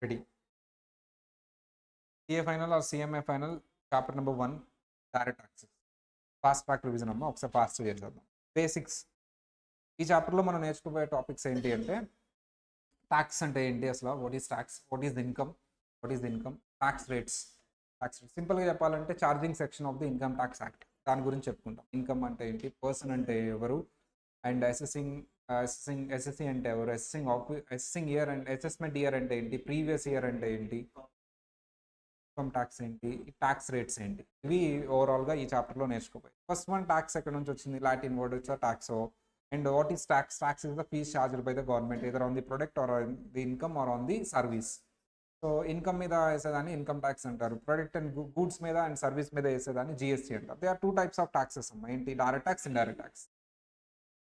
Ready. CA final or CMA final, chapter number 1, direct taxes. Fast track revision అమ్మ, ఒకసారి fast చేద్దాం. Basics. ఈ చాప్టర్లో మనం నేర్చుకోబోయే టాపిక్స్ ఏంటి అంటే, ట్యాక్స్ అంటే ఏంటి అసలు, what is tax, what is income, tax rates. సింపుల్గా చెప్పాలంటే charging section of the income tax act, దాని గురించి చెప్పుకుంటాం. ఇన్కమ్ అంటే ఏంటి, పర్సన్ అంటే ఎవరు, అండ్ ఎస్ఎస్సి అంటే ఎవరు, assessing year and assessment year అంటే ఏంటి, ప్రీవియస్ ఇయర్ అంటే ఏంటి, ఇన్కమ్ ట్యాక్స్ ఏంటి, ట్యాక్స్ రేట్స్ ఏంటి, ఇవి ఓవరాల్గా ఈ చాప్టర్లో నేర్చుకోపోయి. ఫస్ట్ వన్, ట్యాక్స్ ఎక్కడ నుంచి వచ్చింది, లాటిన్ వర్డ్ వచ్చా టాక్సో. And what is tax? Tax is the fees charged by the government either on the product or on the income or on the service. So income మీద వేసేదాన్ని income tax అంటారు, product and goods మీద and service మీద వేసేదాన్ని GST అంటారు. They are two types of taxes అమ్మా. ఏంటి, direct tax, indirect tax.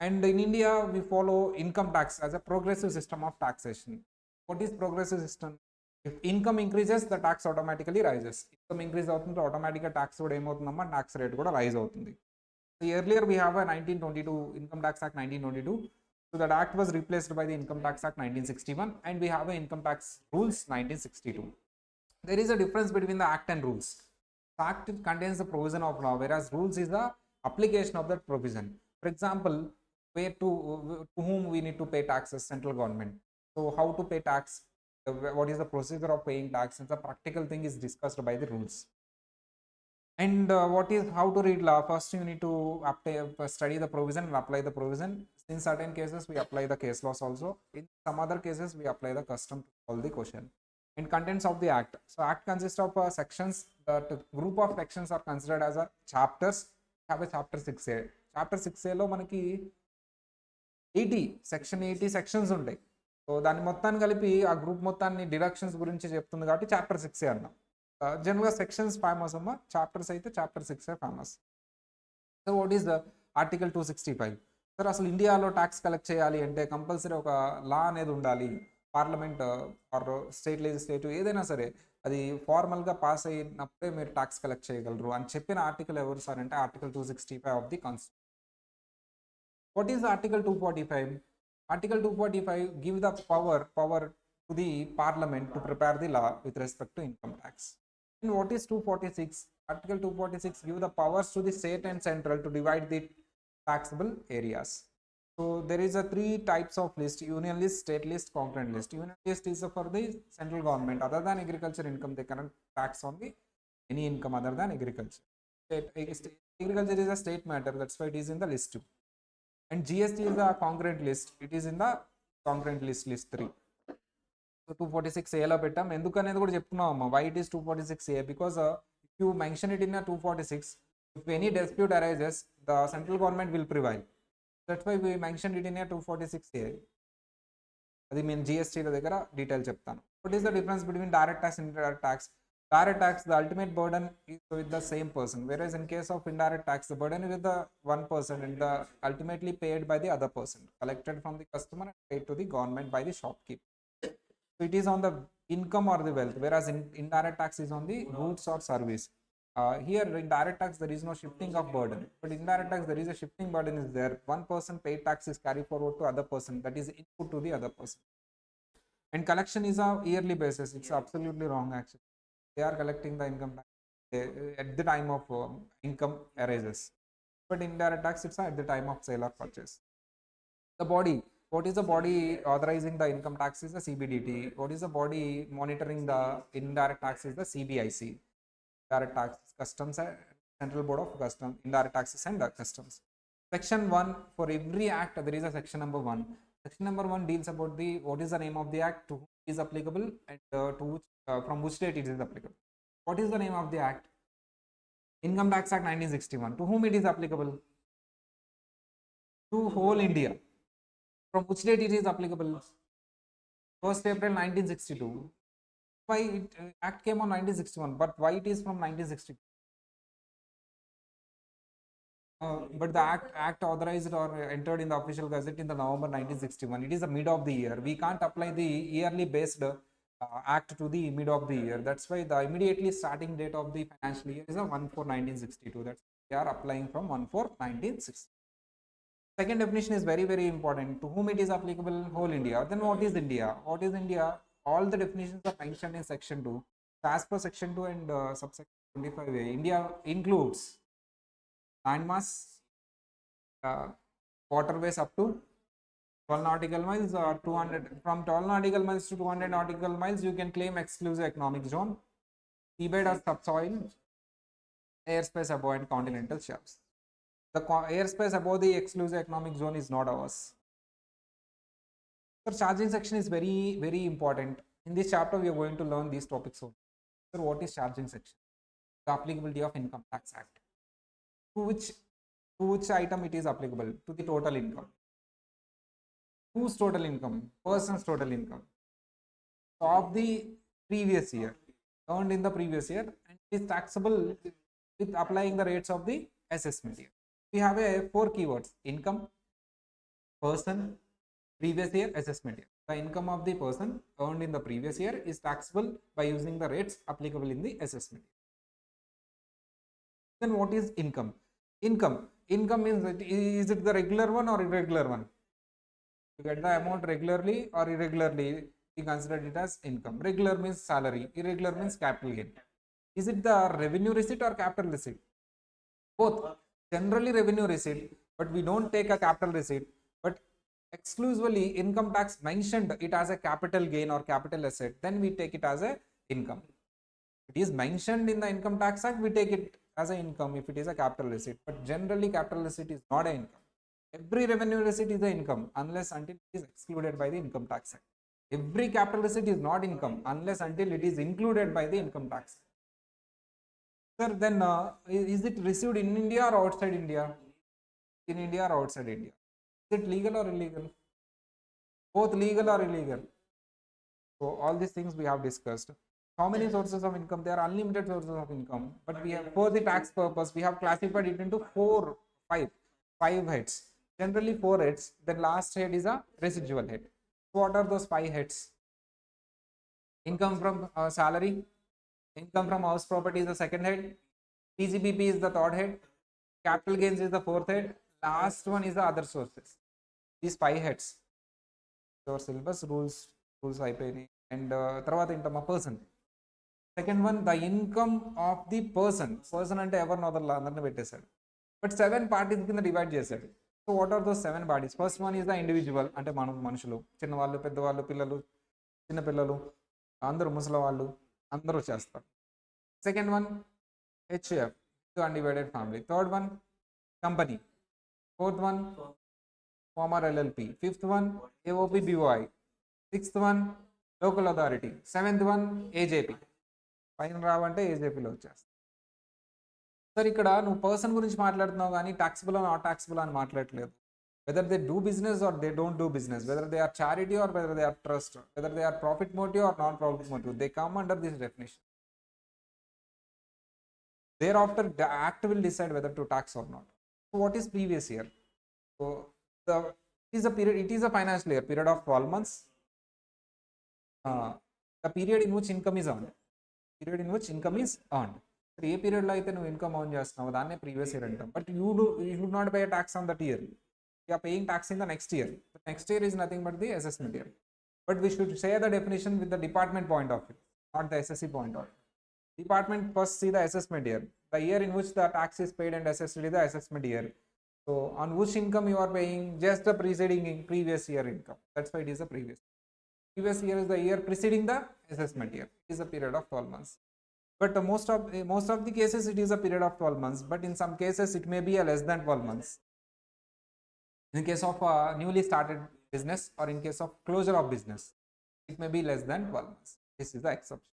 And in India, we follow income tax as a progressive system of taxation. What is progressive system? If income increases, the tax automatically rises. Income increase అవుతుంది, automatically tax కూడా ఏమవుతుందమ్మా, tax rate కూడా rise అవుతుంది. So earlier we have a 1922 Income Tax Act 1922. So that act was replaced by the Income Tax Act 1961, and we have a Income Tax Rules 1962. There is a difference between the act and rules. The act contains the provision of law, whereas rules is the application of that provision. For example, where to whom we need to pay taxes, central government. So how to pay tax, what is the procedure of paying tax, and the practical thing is discussed by the rules. And what is how to read law? First you need to study the provision and apply the provision. In certain cases we apply the case laws also, in some other cases we apply the custom to solve the question. And contents of the act. So act consists of sections. That group of sections are considered as a chapters. Have a chapter 6A. Chapter 6A లో మనకి 80 section 80 sections ఉంటాయి. So దాన్ని మొత్తాన్ని కలిపి ఆ group మొత్తాన్ని deductions గురించి చెప్తుంది కాబట్టి చాప్టర్ 6 అన్నాం. జనరల్గా సెక్షన్స్ ఫేమస్ అమ్మ, చాప్టర్స్ అయితే chapter 6 famous. So what is the article 265? Sir అసలు ఇండియాలో ట్యాక్స్ కలెక్ట్ చేయాలి అంటే కంపల్సరీ ఒక లా అనేది ఉండాలి. పార్లమెంట్ ఆర్ స్టేట్ లెజిస్లేటివ్ ఏదైనా సరే అది ఫార్మల్గా పాస్ అయినప్పుడే మీరు ట్యాక్స్ కలెక్ట్ చేయగలరు అని చెప్పిన ఆర్టికల్ ఎవరు సార్ అంటే article 265 of the constitution. What is Article 245? Article 245 gives the power to the Parliament to prepare the law with respect to income tax. And what is 246? Article 246 gives the powers to the state and central to divide the taxable areas. So there is a 3 types of list: union list, state list, concurrent list. Union list is for the central government. Other than agriculture income, they cannot tax on the any income other than agriculture. Agriculture is a state matter, that's why it is in the list 2. And GST is the concurrent list, it is in the concurrent list 3. So 246A లో పెట్టాం, ఎందుకు అనేది కూడా చెప్తున్నాం అమ్మా. Why it is 246A? Because if you mention it in a 246, if any dispute arises, the central government will prevail. That's why we mentioned it in a 246A. అది నేను GST దగ్గర డీటెయిల్ చెప్తాను. What is the difference between direct tax and indirect tax? Direct tax, the ultimate burden is with the same person, whereas in case of indirect tax, the burden is with the one person and the ultimately paid by the other person, collected from the customer and paid to the government by the shopkeeper. So it is on the income or the wealth, whereas indirect tax is on the goods or service. Here in direct tax there is no shifting of burden, but indirect tax there is a shifting burden is there. One person paid tax is carried forward to other person, that is input to the other person. And collection is a yearly basis. It's absolutely wrong actually. They are collecting the income tax at the time of income arises, but indirect tax it's at the time of sale or purchase. The body, what is the body authorizing the income tax is the CBDT. What is the body monitoring the indirect tax is the CBIC, direct tax customs, Central Board of Customs, indirect taxes and customs. Section 1, for every act there is a section number 1. Section number 1 deals about the what is the name of the act, to whom is applicable, and to which from which date it is applicable. What is the name of the act? Income Tax Act 1961. To whom it is applicable? To whole India. From which date it is applicable? 1st April 1962. Why act came on 1961, but why it is from 1962? But the act authorized or entered in the official gazette in the November 1961. It is the mid of the year. We can't apply the yearly based act to the mid of the year. That's why the immediately starting date of the financial year is a 1/4/1962. That's why they are applying from 1/4/1960. Second definition is very, very important. To whom it is applicable? Whole India. Then what is India? What is India? all the definitions are mentioned in section 2. So as per section 2 and subsection 25A, India includes landmass, waterways up to 12 nautical miles or 200. From 12 nautical miles to 200 nautical miles, you can claim exclusive economic zone, seabed or subsoil, airspace above and continental shelves. The airspace above the exclusive economic zone is not ours. The charging section is very important. In this chapter, we are going to learn these topics only. So what is charging section? The applicability of Income Tax Act. To which item it is applicable? To the total income. Whose total income? Person's total income of the previous year, earned in the previous year, and is taxable with applying the rates of the assessment year. We have a 4 keywords: income, person, previous year, assessment year. The income of the person earned in the previous year is taxable by using the rates applicable in the assessment year. Then what is income? Income means, is it the regular one or irregular one? You get the amount regularly or irregularly, we consider it as income. Regular means salary, irregular means capital gain. Is it the revenue receipt or capital receipt? Both. Generally revenue receipt, but we don't take a capital receipt. But exclusively income tax mentioned it as a capital gain or capital asset, then we take it as a income. It is mentioned in the Income Tax Act, we take it as an income if it is a capital receipt. But generally capital receipt is not an income. Every revenue receipt is the income unless until it is excluded by the Income Tax Act. Every capital receipt is not income unless until it is included by the Income Tax Act. Sir, then is it received in India or outside India? In India or outside India? Is it legal or illegal? Both legal or illegal. So all these things we have discussed. How many sources of income? There are unlimited sources of income, but we have, for the tax purpose, we have classified it into five heads. Generally 4 heads. The last head is a residual head. So what are those 5 heads? Income from salary, income from house property is the second head, PGBP is the third head, capital gains is the 4th head, last one is the other sources. These 5 heads. Your syllabus rules అయిపోయినాయి. And తర్వాత ఇంటమ్మా person. Second one, the income of the person. Person అంటే ఎవరిని వదల అందరిని పెట్టేశాడు. But 7 parties కింద divide చేశాడు. So what are those 7 bodies? First one is the individual, అంటే మనం మనుషులు, చిన్నవాళ్ళు, పెద్దవాళ్ళు, పిల్లలు, చిన్నపిల్లలు, అందరూ ముసలి వాళ్ళు అందరూ చేస్తారు. Second one, HUF, undivided family. Third one, company. Fourth one, former LLP. Fifth one, AOP BOI. Sixth one, local authority. Seventh one, AJP. పైన రావంటే ఏజేపీలో వచ్చేస్తుంది. సార్ ఇక్కడ నువ్వు పర్సన్ గురించి మాట్లాడుతున్నావు కానీ టాక్సిబుల్ నాట్ టాక్సిబుల్ అని మాట్లాడలేదు. Whether they do business or they don't do business, whether they are charity or whether they are trust, whether they are profit motive or non profit motive, they come under this definition. Thereafter, the act will decide whether to tax or not. So what is previous year? So it is a financial year, period of 12 months. The period in which income is earned. ఏ పీరియడ్లో అయితే నువ్వు income earn చేస్తున్నావు దాన్నే previous year అంటాం. But you do not pay tax on that year, you are paying tax in the next year. Next year is nothing but the assessment year. But we should say the definition with the department point of view, not the SSC point of view. Department first see the assessment year, the year in which the tax is paid and assessed is the assessment year. So on which income you are paying? Just the preceding previous year income. That's why it is the previous year is the year preceding the assessment year. It is a period of 12 months. But most of the cases it is a period of 12 months, but in some cases it may be a less than 12 months. In case of newly started business or in case of closure of business, it may be less than 12 months. This is the exception.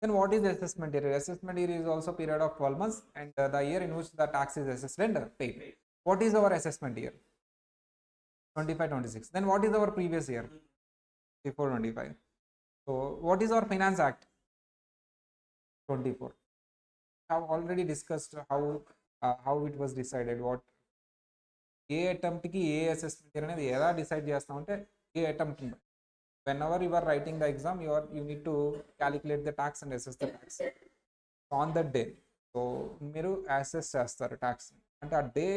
Then what is the assessment year? Assessment year is also period of 12 months and the year in which the tax is assessed and paid. What is our assessment year? 25-26. Then what is our previous year? Before 25. So what is our Finance Act? 24. I have already discussed how it was decided. What ఏ అటెంప్ట్కి ఏ assessment year అనేది ఎలా decide చేస్తామంటే ఏ attempt. whenever you are writing the exam, you need to calculate the tax and assess the tax on that day. So మీరు assess చేస్తారు tax అంటే ఆ డే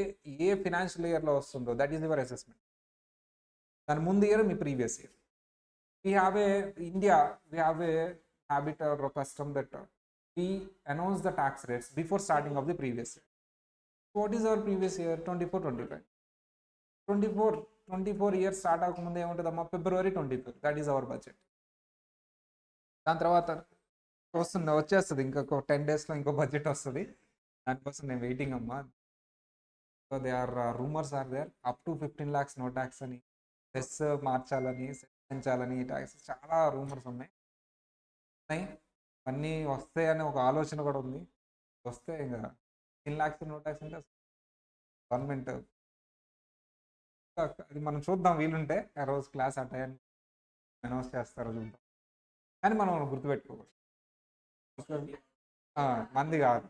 ఏ ఫినాన్షియల్ ఇయర్లో వస్తుందో దట్ ఈస్ యువర్ అసెస్మెంట్. దాని ముందు year me previous year. we have a habit or a custom that we announce the tax rates before starting of the previous year. What is our previous year? 24, 25. 24 years start అవ్వకముందు ఏముంటుందమ్మా? February 24, that is our budget. దాని తర్వాత వచ్చేస్తుంది ఇంకొక 10 daysలో ఇంకో budget వస్తుంది. దానికోసం నేను వెయిటింగ్ అమ్మా. So they are rumours are there up to 15 lakhs no tax అని, సెస్ మార్చాలని, సెస్ పెంచాలని, ట్యాక్స్ చాలా రూమర్స్ ఉన్నాయి. అన్నీ వస్తాయని ఒక ఆలోచన కూడా ఉంది. వస్తే ఇంకా 10 lakhs నో ట్యాక్స్ అంటే గవర్నమెంట్ అది మనం చూద్దాం, వీలుంటే ఆ రోజు క్లాస్ అటెండ్ అనౌన్స్ చేస్తారో చూద్దాం. కానీ మనం గుర్తుపెట్టుకోకూడదు, మంది కాదు,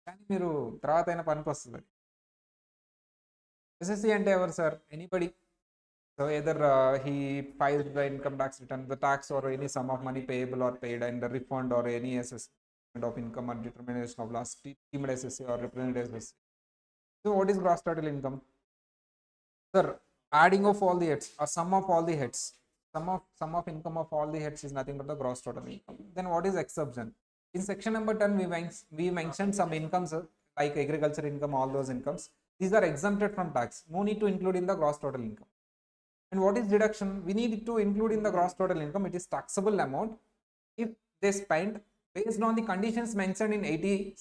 కానీ మీరు తర్వాత అయినా పనికి వస్తుంది. ఎస్ఎస్సి అంటే ఎవరు sir? Anybody. So either he files the income tax return, the tax or any sum of money payable or paid, and the refund or any assessment of income or determination of loss, deemed SSC or represented SSC. So what is gross total income? Sir, adding of all the heads or sum of all the heads. Sum of income of all the heads is nothing but the gross total income. Then what is exception? In section number 10, we mentioned some incomes like agriculture income, all those incomes. These are exempted from tax. No need to include in the gross total income. And what is deduction? We need to include in the gross total income. It is taxable amount if they spend based on the conditions mentioned in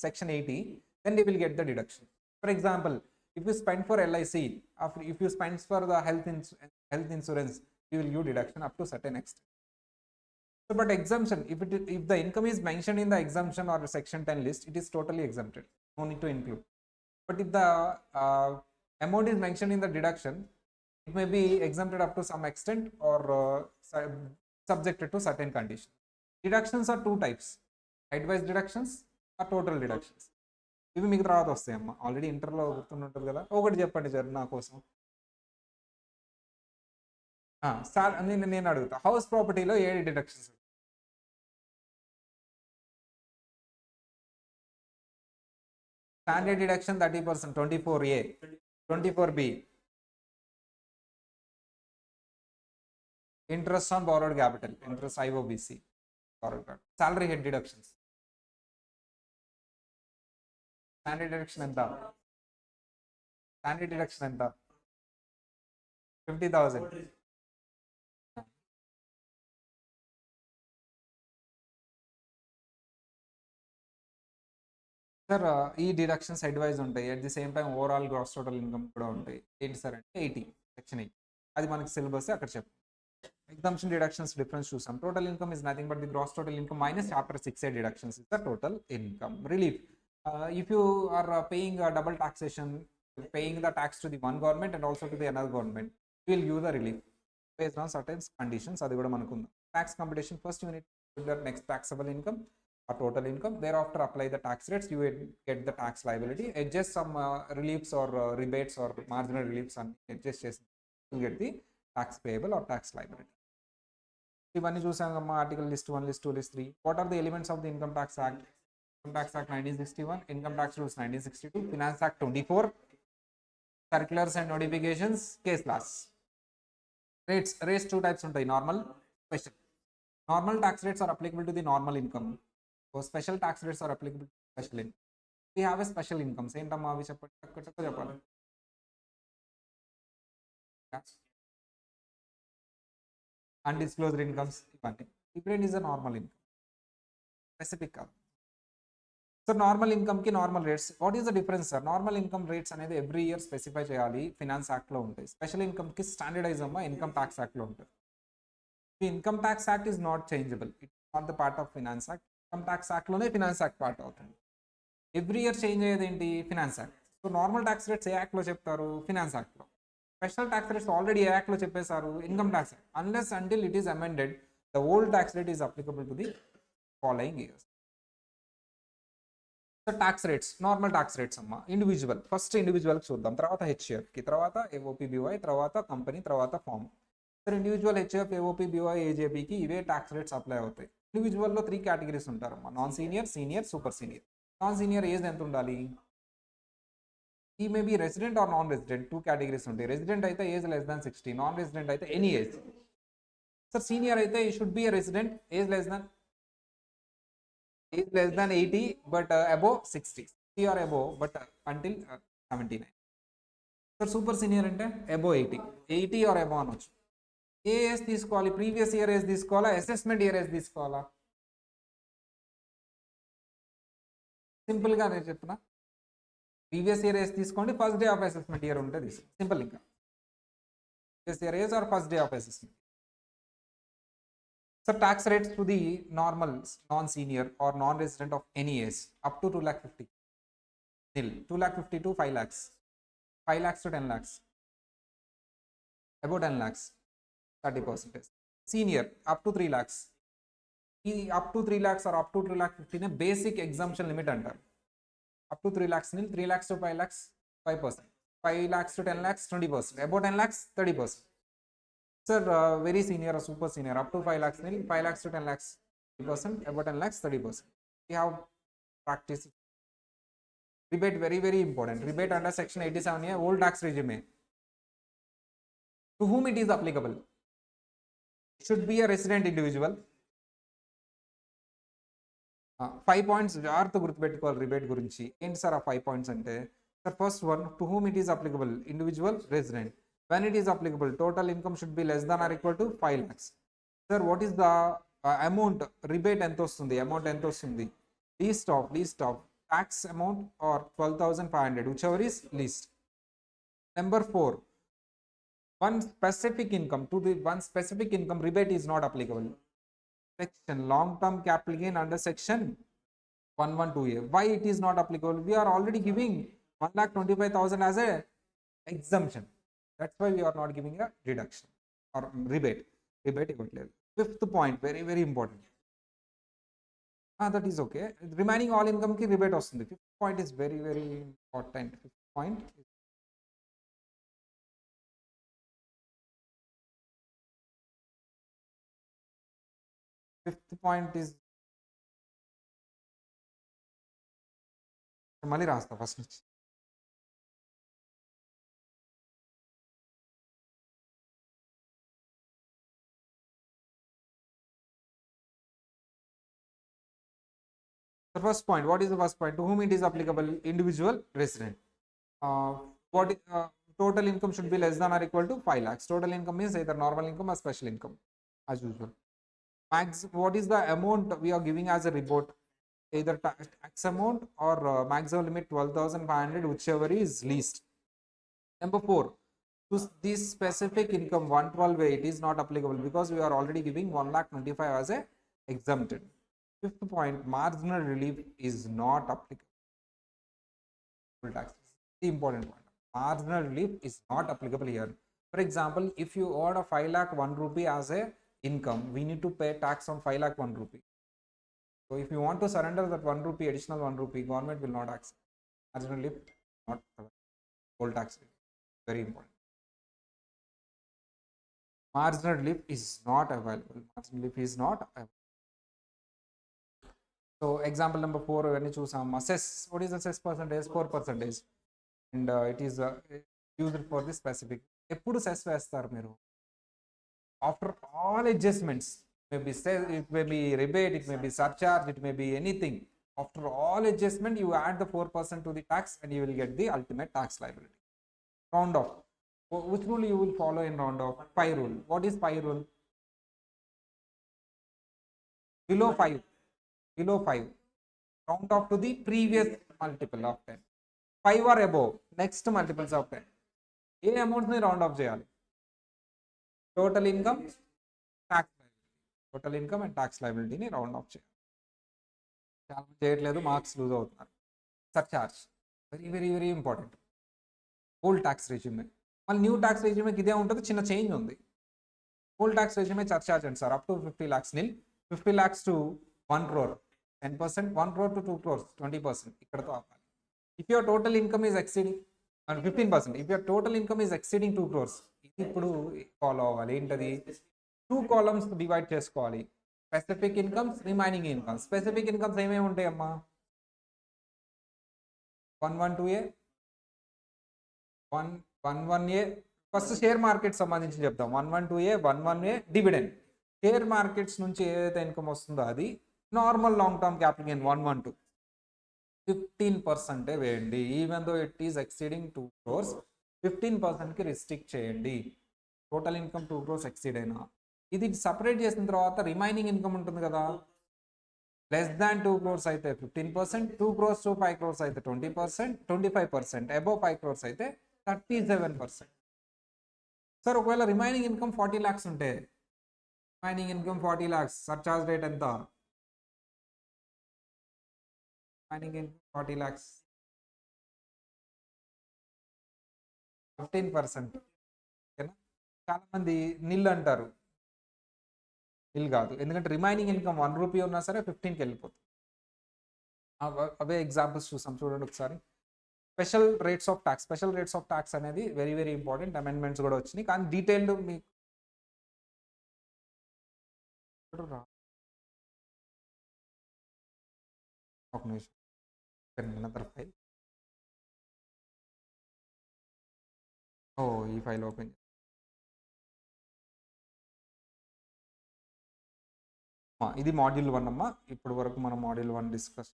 section 80, then they will get the deduction. For example, if you spend for LIC, if you spend for the health insurance, you will give deduction up to certain extent. So, but exemption, if the income is mentioned in the exemption or section 10 list, it is totally exempted. No need to include. But if the amount is mentioned in the deduction, it may be exempted up to some extent or subjected to certain conditions. Deductions are two types: height-wise deductions or total deductions. ఇవి మీకు తర్వాత వస్తాయమ్మా, already ఇంటర్లో గుర్తుంటుంది కదా. ఒకటి చెప్పండి sir నా కోసం. నేను అడుగుతా, హౌస్ ప్రాపర్టీలో 7 deductions. Standard deduction 30%, 24A, 24B. Interest on borrowed capital, interest IOBC, borrowed capital. Salary head deductions. Standard deduction ఎంత? 50,000. సార్ ఈ డిడక్షన్స్ హెడ్ వైజ్ ఉంటాయి. At the same time overall gross total income కూడా ఉంటాయి. ఏంటి sir అంటే 80, section 8, అది మనకి syllabus అక్కడ చెప్పు. ఎగ్జామ్షన్ డిడక్షన్స్ డిఫరెన్స్ చూసాం. Total income is nothing but the gross total income minus chapter 6A deductions is the total income. Relief, if you are paying double taxation, paying the tax to the one government and also to the another government, you will give the relief based on certain conditions. అది కూడా మనకు ఉంది. Tax computation, first you need to the next taxable income or total income, thereafter apply the tax rates, you will get the tax liability, adjust some reliefs or rebates or marginal reliefs and adjust చేసి you get the tax payable or tax liability. ఇవన్నీ చూసామమ్మా. Article list 1, list 2, list 3. What are the elements of the Income Tax Act? Income Tax Act 1961, Income Tax Rules 1962, Finance Act 24, Circulars and Notifications, Case Laws. Rates 2 types ఉంటాయి, normal, special. Normal tax rates are applicable to the normal income. So special tax rates are applicable to special income. We have a special incomes. ఏంటమ్మా అవి చెప్పండి, చెప్పాలి. Undisclosed incomes ఇవన్నీ. Different is a normal income, specific కాదు. So normal ఇన్కమ్కి normal rates, what is the difference sir? Normal income rates అనేది every year specify చేయాలి, finance యాక్ట్లో ఉంటాయి. స్పెషల్ ఇన్కమ్కి స్టాండర్డైజ్ అమ్మా ఇన్కమ్ ట్యాక్స్ యాక్ట్లో ఉంటుంది. The income tax act is not changeable, it not the part of finance act. Income tax యాక్ట్లోనే finance act part అవుతుంది. ఎవ్రీ ఇయర్ చేంజ్ అయ్యేది ఏంటి? Finance act. So normal tax rates ఏ యాక్ట్లో చెప్తారు? ఫినాన్స్ యాక్ట్లో. స్పెషల్ ట్యాక్స్ రేట్స్ ఆల్రెడీ ఏ యాక్ట్లో చెప్పేశారు? Income tax act. Unless until it is amended, the old tax rate is applicable to the following years. So tax rates, normal tax rates అమ్మా. Individual, first ఇండివిజువల్కి చూద్దాం, తర్వాత హెచ్ఏఎఫ్కి, తర్వాత AOPBY, తర్వాత కంపెనీ, తర్వాత firm. Sir individual HF, AOPBY, AJBకి ఇవే ట్యాక్స్ రేట్స్ అప్లై అవుతాయి. ఇండివిజువల్లో 3 కేటగిరీస్ ఉంటారమ్మా: non senior, senior, super senior. Non senior age ఎంత ఉండాలి? ఈ may be resident or non resident, 2 categories ఉంటాయి. రెసిడెంట్ అయితే age less than 60, non resident అయితే ఎనీ ఏజ్. సార్ సీనియర్ అయితే he should be a resident age less than 80 but above 60 or above but until 79. Sir super senior అంటే above 80 or above అనొచ్చు. ఏ age తీసుకోవాలి? Previous year age తీసుకోవాలా, assessment year age తీసుకోవాలా? సింపుల్గా నేను చెప్తున్నా, ప్రీవియస్ ఇయర్ ఏజ్ తీసుకోండి, first day of assessment year ఉంటే తీసుకోండి, సింపుల్. ఇంకా previous year age or first day of assessment. So tax rates to the normal, non-senior or non-resident of any age up to 2,50,000 nil, 2,50,000 to 5 lakhs, 5 lakhs to 10 lakhs, above 10 lakhs 30%. Senior up to 3 lakhs, up to 3 lakhs or up to 2,50,000 ne basic exemption limit antaru. Up to 3 lakhs nil, 3 lakhs to 5 lakhs 5%, 5 lakhs to 10 lakhs 20%, above 10 lakhs 30%. Sir, very senior or super senior up to 5 lakhs nil, 5 lakhs to 10 lakhs 30%, above 10 lakhs 30%. We have practice. Rebate very important. Rebate under section 87A old tax regime. To whom it is applicable? It should be a resident individual. 5 points జాగ్రత్త గుర్తుపెట్టుకోవాలి rebate గురించి. ఏంటి sir ఆ 5 points అంటే? Sir first one, to whom it is applicable, individual, resident. When it is applicable, total income should be less than or equal to 5 lakhs. Sir, what is the amount? Rebate ఎంత వస్తుంది? Amount ఎంత వస్తుంది? Least of tax amount or 12,500, whichever is least. Number 4, one specific income, to the one specific income rebate is not applicable. Section long term capital gain under section 112A. Why it is not applicable? We are already giving 1,25,000 as a exemption. That's why we are not giving a deduction or rebate. Fifth point, very important. That is okay. Remaining all income ki rebate vastundi. Fifth point is very important. Fifth point is mali rasta first nunchi. The first point, what is the first point? To whom it is applicable? Individual, resident. What total income should be less than or equal to 5 lakhs. Total income means either normal income or special income as usual. What is the amount we are giving as a rebate? Either tax amount or maximum limit 12,500, whichever is least. Number 4, to this specific income 112A, it is not applicable because we are already giving 1,25,000 as a exempted. Fifth point, marginal relief is not applicable. Tax. The important point. Marginal relief is not applicable here. For example, if you earn a 5 lakh 1 rupee as a income, we need to pay tax on 5 lakh 1 rupee. So if you want to surrender that 1 rupee, additional 1 rupee, government will not accept. Marginal relief not whole tax. Very important. Marginal relief is not available. Marginal relief is not available. So example number 4, when you choose some assess, what is the assess percentage? 4%, and it is used for this specific. Eppudu cess vestaru meeru after all adjustments, it may be rebate, it may be surcharge, it may be anything. After all adjustment, you add the 4% to the tax and you will get the ultimate tax liability. Round off. Which rule you will follow in round off? Pi rule. What is pi rule? Below 5. Round off to the previous multiple of 10. 5 or above, next multiples of 10. ఏ అమౌంట్ని round off చేయాలి? Total income, tax liability. Total income and tax లైబిలిటీని round off చేయాలి. చాలా చేయట్లేదు, marks lose అవుతున్నారు. Surcharge very important. Old tax regime, మళ్ళీ new tax రెజ్యూమేకి ఇదే ఉంటుంది, చిన్న చేంజ్ ఉంది. ఓల్డ్ ట్యాక్స్ రెజ్యూమే సర్చార్జ్ అండి sir, up to 50 lakhs nil, 50 lakhs to 1 crore 10%, 1 crore to 2 crores 20%. ఇక్కడతో ఆపాలి. If your total income is exceeding 15%, if your total income is exceeding 2 crores, ఇది ఇప్పుడు ఫాలో అవ్వాలి. ఏంటది? 2 columns డివైడ్ చేసుకోవాలి. Specific incomes, remaining incomes. Specific incomes ఏమేమి ఉంటాయమ్మా? 112A, 111A. First share market సంబంధించి చెప్తాం. 112A, 11A dividend. Share markets నుంచి ఏదైతే ఇన్కమ్ వస్తుందో అది normal long term capital gain 112 15% వేయండి. Even though it is exceeding 2 crores 15%కి రిస్ట్రిక్ట్ చేయండి. టోటల్ ఇన్కమ్ 2 crores ఎక్సీడ్ అయినా ఇది సపరేట్ చేసిన తర్వాత రిమైనింగ్ ఇన్కమ్ ఉంటుంది కదా, లెస్ దాన్ 2 crores అయితే 15%, 2 crores to 5 crores అయితే 20%, 25%, అబోవ్ 5 crores అయితే 37%. సార్ ఒకవేళ రిమైనింగ్ ఇన్కమ్ 40 lakhs ఉంటే remaining income 40 lakhs surcharge rate ఎంత? Remaining income 40 lakhs 15%. ఓకేనా? చాలా మంది నిల్ అంటారు, నిల్ కాదు, ఎందుకంటే రిమైనింగ్ ఇన్కమ్ 1 రూపీ ఉన్నా సరే 15కి వెళ్ళిపోతుంది. అవే ఎగ్జాంపుల్స్ చూసాం, చూడండి ఒకసారి. స్పెషల్ రేట్స్ ఆఫ్ ట్యాక్స్ అనేది వెరీ వెరీ ఇంపార్టెంట్. అమెండ్మెంట్స్ కూడా వచ్చినాయి, కానీ డీటెయిల్డ్ మీకు ఒక నిమిషం ఫైల్. ఓ ఈ ఫైల్ ఓపెన్. ఇది మాడ్యూల్ 1 అమ్మా. ఇప్పటి వరకు మనం module 1 discuss.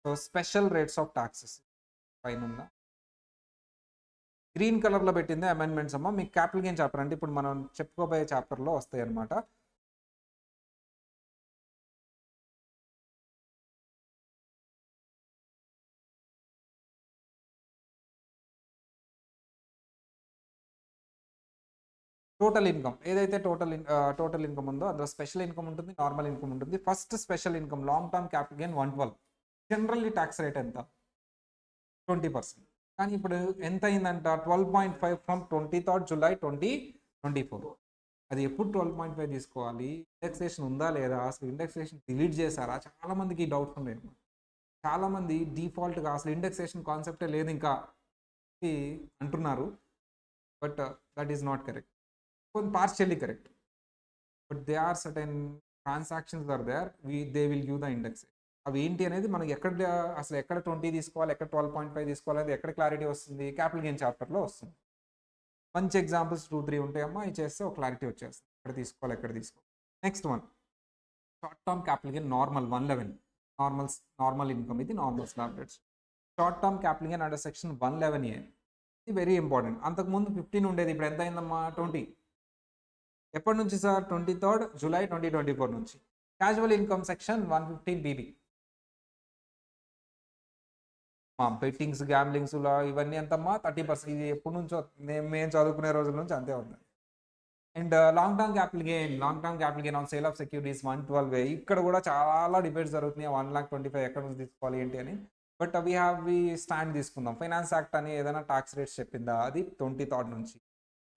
So special rates of taxes పైన ఉందా, గ్రీన్ కలర్లో పెట్టింది అమెండ్మెంట్స్ అమ్మా. మీకు క్యాపిటల్ గెయిన్ చాప్టర్ అంటే ఇప్పుడు మనం చెప్పుకోబోయే చాప్టర్లో వస్తాయి అన్నమాట. టోటల్ ఇన్కమ్ ఏదైతే టోటల్ ఇన్కమ్ ఉందో అందులో స్పెషల్ ఇన్కమ్ ఉంటుంది, నార్మల్ ఇన్కమ్ ఉంటుంది. First special income long term capital gain 112. Generally tax rate ఎంత? 20%. కానీ ఇప్పుడు ఎంత అయిందంట? 12.5 ఫ్రమ్ 23rd July 2024. అది ఎప్పుడు 12.5 తీసుకోవాలి? ఇండెక్సేషన్ ఉందా లేదా, అసలు ఇండెక్సేషన్ డిలీట్ చేశారా? చాలా మందికి డౌట్స్ ఉన్నాయి. చాలా మంది డిఫాల్ట్గా అసలు ఇండెక్సేషన్ కాన్సెప్టే లేదు ఇంకా అంటున్నారు. But that is not correct. partially correct, but there are certain transactions are there, they will give the index. అవి ఏంటి అనేది మనకి అసలు ఎక్కడ 20 తీసుకోవాలి, ఎక్కడ 12.5 తీసుకోవాలి అనేది ఎక్కడ క్లారిటీ వస్తుంది? క్యాపిటల్ గెయిన్ చాప్టర్లో వస్తుంది. మంచి ఎగ్జాంపుల్స్ 2-3 ఉంటాయమ్మా, ఇవి చేస్తే ఒక క్లారిటీ వచ్చేస్తుంది ఎక్కడ తీసుకోవాలి, ఎక్కడ తీసుకోవాలి. Next one, short term capital gain normal 111. Normal income, ఇది normal slab rates. Short term capital gain under section 111A, ఇది వెరీ ఇంపార్టెంట్. అంతకుముందు 15 ఉండేది, ఇప్పుడు ఎంత అయిందమ్మా? 20. ఎప్పటి నుంచి సార్? 23rd July 2024 నుంచి. Casual income section 115BB. Bettings, gamblings ఇవన్నీ ఎంతమ్మా? 30%. ఇది ఎప్పటి నుంచో మేము చదువుకునే రోజుల నుంచి అంతే ఉంది. And long term capital gain on sale of securities 112A. ఇక్కడ కూడా చాలా డిబేట్స్ జరుగుతున్నాయి, 1,25,000 ఎక్కడ నుంచి తీసుకోవాలి ఏంటి అని. బట్ వి స్టాండ్ తీసుకుందాం. ఫైనాన్స్ యాక్ట్ అని ఏదైనా ట్యాక్స్ రేట్స్ చెప్పిందా? అది 23rd నుంచి.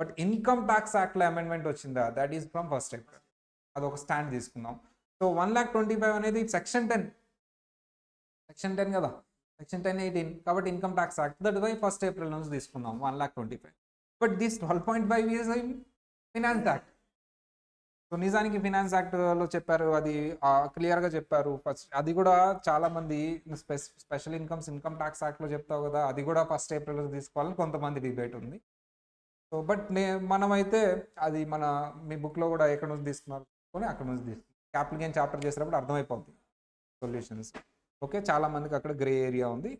బట్ ఇన్కమ్ ట్యాక్స్ యాక్ట్లో అమెండ్మెంట్ వచ్చిందా? That is from 1st April. అది ఒక స్టాండ్ తీసుకుందాం. సో 1,25,000 అనేది సెక్షన్ 10 కదా, సెక్షన్ 10(18). కాబట్టి income tax act, that by 1st April నుంచి తీసుకుందాం 1,25,000. But this 12.5 is finance act. So నిజానికి ఫినాన్స్ యాక్ట్లో చెప్పారు, అది క్లియర్గా చెప్పారు. ఫస్ట్ అది కూడా చాలామంది స్పెషల్ ఇన్కమ్ ట్యాక్స్ యాక్ట్లో చెప్తావు కదా, అది కూడా 1st April తీసుకోవాలని కొంతమంది డిబేట్ ఉంది. సో బట్ మనమైతే అది మీ బుక్లో కూడా ఎక్కడ నుంచి తీసుకున్నారు అక్కడ నుంచి తీసుకున్నాం. క్యాపిటల్ గెయిన్ చాప్టర్ చేసినప్పుడు అర్థమైపోతుంది సొల్యూషన్స్. ఓకే, చాలా మందికి అక్కడ గ్రే ఏరియా ఉంది.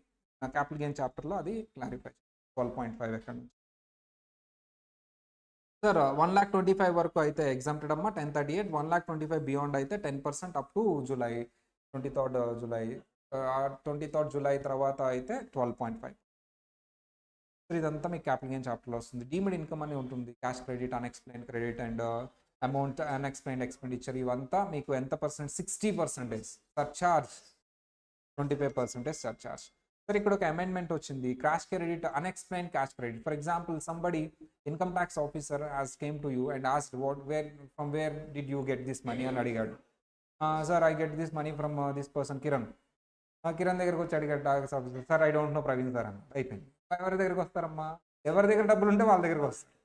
క్యాపిటల్ గెయిన్ చాప్టర్లో అది క్లారిఫై. 12.5 ఎక్కడ నుంచి సార్? 1,25,000 వరకు అయితే ఎగ్జామ్టెడ్ అమ్మా, 1038. 1,25,000 బియాండ్ అయితే 10% up to July 23rd July తర్వాత అయితే 12.5. ఇదంతా మీకు క్యాపిటల్ గెయిన్ చాప్టర్లో వస్తుంది. డీమ్డ్ ఇన్కమ్ అని ఉంటుంది, cash credit, unexplained credit and amount unexplained expenditure. ఇవంతా మీకు ఎంత పర్సెంట్? 60% surcharge, 25% surcharge. సార్ ఇక్కడ ఒక అమెండ్మెంట్ వచ్చింది, cash credit, unexplained cash credit. For example, somebody income tax officer has came to you and asked from where did you get this money అని అడిగాడు. Sir I get this money from this person Kiran. Kiran దగ్గరకు వచ్చి అడిగాడు tax officer, sir I don't know Praveen sir అని. అయిపోయింది. ఎవరి దగ్గరికి వస్తారమ్మా? ఎవరి దగ్గర డబ్బులు ఉంటే వాళ్ళ దగ్గరికి వస్తారు.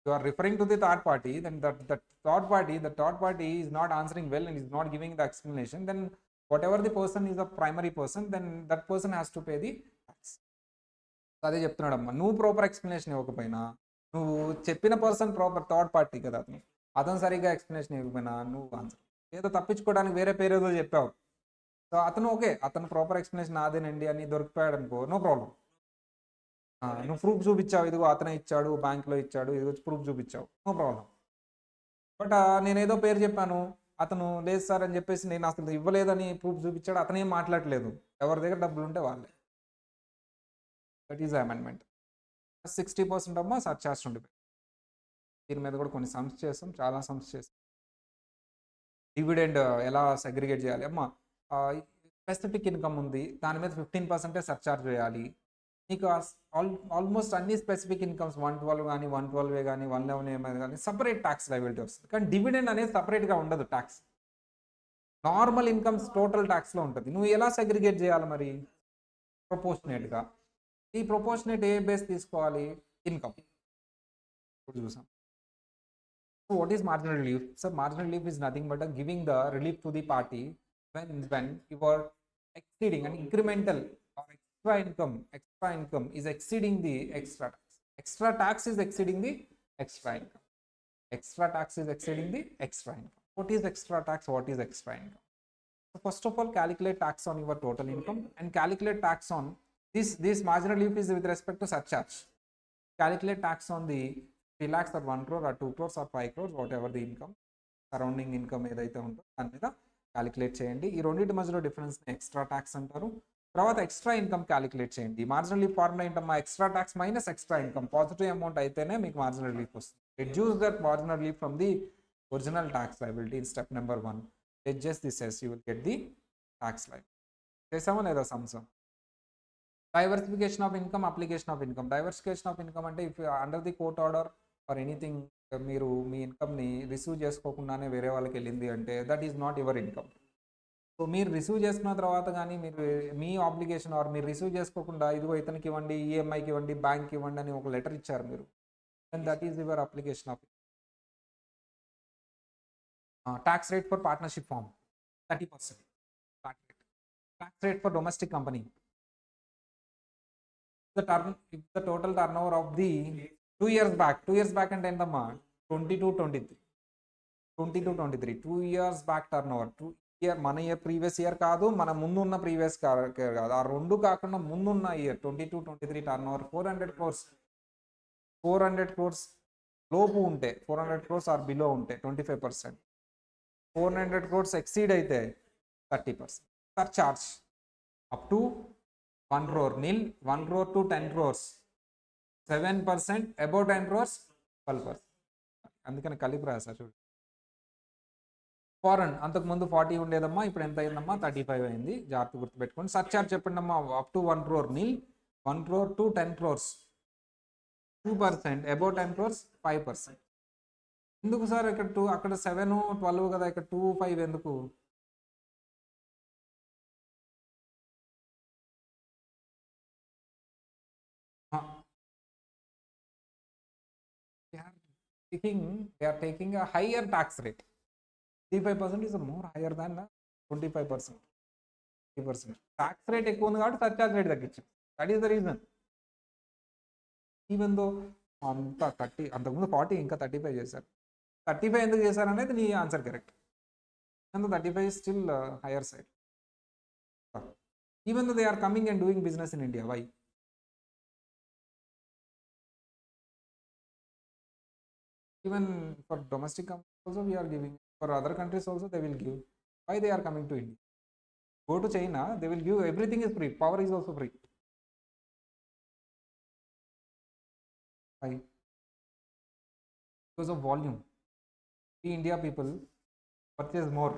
You are referring to the third party, then the third party is not answering well and is not giving the explanation, then whatever the person is a primary person, then that person has to pay the tax. అదే చెప్తున్నాడమ్మా, నువ్వు proper explanation ఇవ్వకపోయినా, నువ్వు చెప్పిన person proper third party కదా అతను, అతను సరిగ్గా explanation ఇవ్వకపోయినా నువ్వు ఆన్సర్ ఏదో తప్పించుకోవడానికి వేరే పేరు ఏదో చెప్పావు. సో అతను ఓకే, అతను ప్రాపర్ ఎక్స్ప్లెనేషన్ నాదేనండి అని దొరికిపోయాడు అనుకో, నో ప్రాబ్లం. నువ్వు ప్రూఫ్ చూపించావు, ఇదిగో అతనే ఇచ్చాడు, బ్యాంక్లో ఇచ్చాడు, ఇదిగో ప్రూఫ్ చూపించావు, నో ప్రాబ్లం. బట్ నేనేదో పేరు చెప్పాను, అతను లేదు సార్ అని చెప్పేసి నేను అసలు ఇవ్వలేదని ప్రూఫ్ చూపించాడు, అతనేం మాట్లాడలేదు. ఎవరి దగ్గర డబ్బులు ఉంటే వాళ్ళే. That is amendment. 60% అమ్మా సర్చార్జ్ ఉండిపోయి. దీని మీద కూడా కొన్ని సమ్స్ చేస్తాం, చాలా సమ్స్ చేస్తాం. డివిడెండ్ ఎలా సెగ్రిగేట్ చేయాలి అమ్మా, స్పెసిఫిక్ ఇన్కమ్ ఉంది, దాని మీద 15% సర్చార్జ్ చేయాలి. నీకు ఆల్మోస్ట్ అన్ని స్పెసిఫిక్ ఇన్కమ్స్ 112 కానీ 112 కానీ 111 కానీ సపరేట్ ట్యాక్స్ లైబిలిటీ వస్తుంది. కానీ డివిడెండ్ అనేది సపరేట్గా ఉండదు ట్యాక్స్. నార్మల్ ఇన్కమ్స్ టోటల్ ట్యాక్స్లో ఉంటుంది. నువ్వు ఎలా సెగ్రిగేట్ చేయాలి మరి? ప్రపోర్షనేట్గా. ఈ ప్రపోర్షనేట్ ఏ బేస్ తీసుకోవాలి? ఇన్కమ్. ఇప్పుడు చూసాం. So what is marginal relief? So marginal relief is nothing but giving the relief to the party when you are exceeding an incremental or extra income is exceeding the extra tax. Extra tax is exceeding the extra income. Extra tax is exceeding the extra income. What is extra tax? What is extra income? So first of all, calculate tax on your total income and calculate tax on this marginal relief is with respect to surcharge. Calculate tax on the 3 lakhs or 1 crore or 2 crores or 5 crores, whatever the income, surrounding income ఏదైతే ఉంటుందో దాని మీద calculate చేయండి. ఈ రెండింటి మధ్యలో difference extra tax అంటారు. తర్వాత ఎక్స్ట్రా ఇన్కమ్ క్యాలిక్యులేట్ చేయండి. మార్జినల్ రిలీఫ్ ఫార్ములా ఏంటమ్మా? Extra tax minus extra income. Positive amount అయితేనే మీకు మార్జినల్ రిలీఫ్ వస్తుంది. Reduce that marginal relief from the original tax liability in step number 1. Adjust this yes, you will get the tax liability. చేసామా లేదా సంసం? Diversification of income, application of income. Diversification of income అంటే if under the court order or anything మీరు మీ ఇన్కమ్ని receive చేసుకోకుండానే వేరే వాళ్ళకి వెళ్ళింది అంటే that is not your income. So మీరు రిసీవ్ చేసుకున్న తర్వాత కానీ మీరు మీ ఆబ్లిగేషన్ ఆర్ మీరు రిసీవ్ చేసుకోకుండా ఇదిగో ఇతనికి ఇవ్వండి, ఈఎంఐకి ఇవ్వండి, బ్యాంక్కి ఇవ్వండి అని ఒక లెటర్ ఇచ్చారు మీరు, and that is your application of. Tax rate for partnership firm 30%. Tax rate for domestic company, the total turnover of the 2 years back అంటే ఎంతమ్మా? 22-23 2 years back turnover. మన ఇయర్ ప్రీవియస్ ఇయర్ కాదు, మన ముందున్న ప్రీవియస్ కాదు, ఆ రెండు కాకుండా ముందున్న ఇయర్ 22-23 టర్నోవర్ 400 crores లోపు ఉంటే, 400 crores ఆర్ బిలో ఉంటే 25%, 400 crores ఎక్సీడ్ అయితే 30%. Surcharge up to 1 crore nil, 1 crore to 10 crores 7%, above 10 crores 12%. అందుకని కలిపి రాసా చూడు. ఫారెన్ అంతకుముందు 40 ఉండేదమ్మా, ఇప్పుడు ఎంత అయిందమ్మా? 35 అయింది. జాగ్రత్త గుర్తుపెట్టుకోండి. సర్చార్జ్ చెప్పండి అమ్మా. Up to 1 crore nil, 1 crore to 10 crores 2%, above 10 crores 5%. ఎందుకు సార్ ఇక్కడ 2, అక్కడ 7, 12 కదా, ఇక్కడ 2, 5 ఎందుకు? They are taking a higher tax rate. 35% is more higher than 25%. 30%. Tax rate ఎక్కువ ఉంది కాబట్టి సర్చార్జ్ రేట్ తగ్గించాం. That is the reason. Even though అంత 30, అంతకుముందు 40, ఇంకా 35 చేశారు. 35 ఎందుకు చేశారనేది నీ answer correct. Even though 35 is still higher side. Even though they are coming and doing business in India, why? Even for domestic companies also we are giving, for other countries also they will give. Why they are coming to India? Go to China, they will give, everything is free, power is also free. Why? Because of volume. We India people purchase more,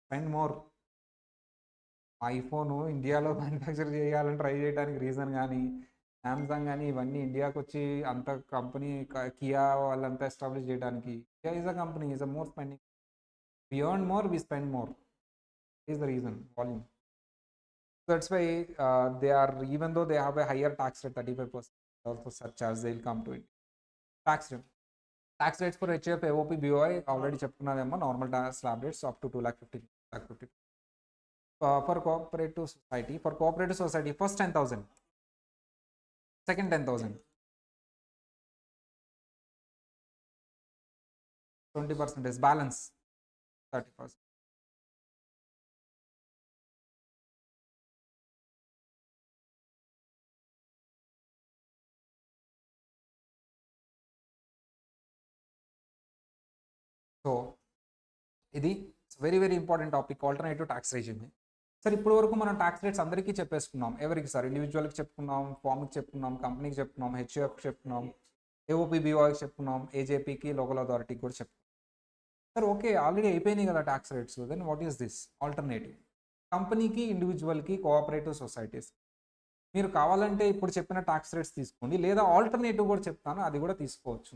spend more. IPhone ఇండియాలో manufacture చేయాలని try చేయడానికి reason కానీ, Samsung కానీ ఇవన్నీ ఇండియాకి వచ్చి అంత company, Kia వాళ్ళంతా ఎస్టాబ్లిష్ చేయడానికి, Kia is a company, is a more spending. We earn more, we spend more. Is the reason, volume. That's why they are, even though they have a higher tax rate 35%, also surcharge they will come to it. Tax rates for HF, AOP, BOI already చెప్పుకున్నామేమో. Normal slab rates up to 2,50,000. For cooperative society, first 10,000. Second 10,000, 20%, balance 30%. So ఇది very very important topic, alternative tax regime. Sir ఇప్పటి వరకు మనం tax rates అందరికీ చెప్పేసుకున్నాం. ఎవరికి sir? ఇండివిజువల్కి చెప్పుకున్నాం, ఫార్మ్కి చెప్పుకున్నాం, కంపెనీకి చెప్పుకున్నాం, హెచ్యుఎఫ్కి చెప్పుకున్నాం, ఏఓపీ బీఓకి చెప్పుకున్నాం, ఏజేపీకి, లోకల్ అథారిటీకి కూడా చెప్పుకున్నాం. సార్ ఓకే, ఆల్రెడీ అయిపోయినాయి కదా tax rates. Then what is this alternative? కంపెనీకి, ఇండివిజువల్కి, కోఆపరేటివ్ సొసైటీస్. మీరు కావాలంటే ఇప్పుడు చెప్పిన ట్యాక్స్ రేట్స్ తీసుకోండి, లేదా ఆల్టర్నేటివ్ కూడా చెప్తాను, అది కూడా తీసుకోవచ్చు.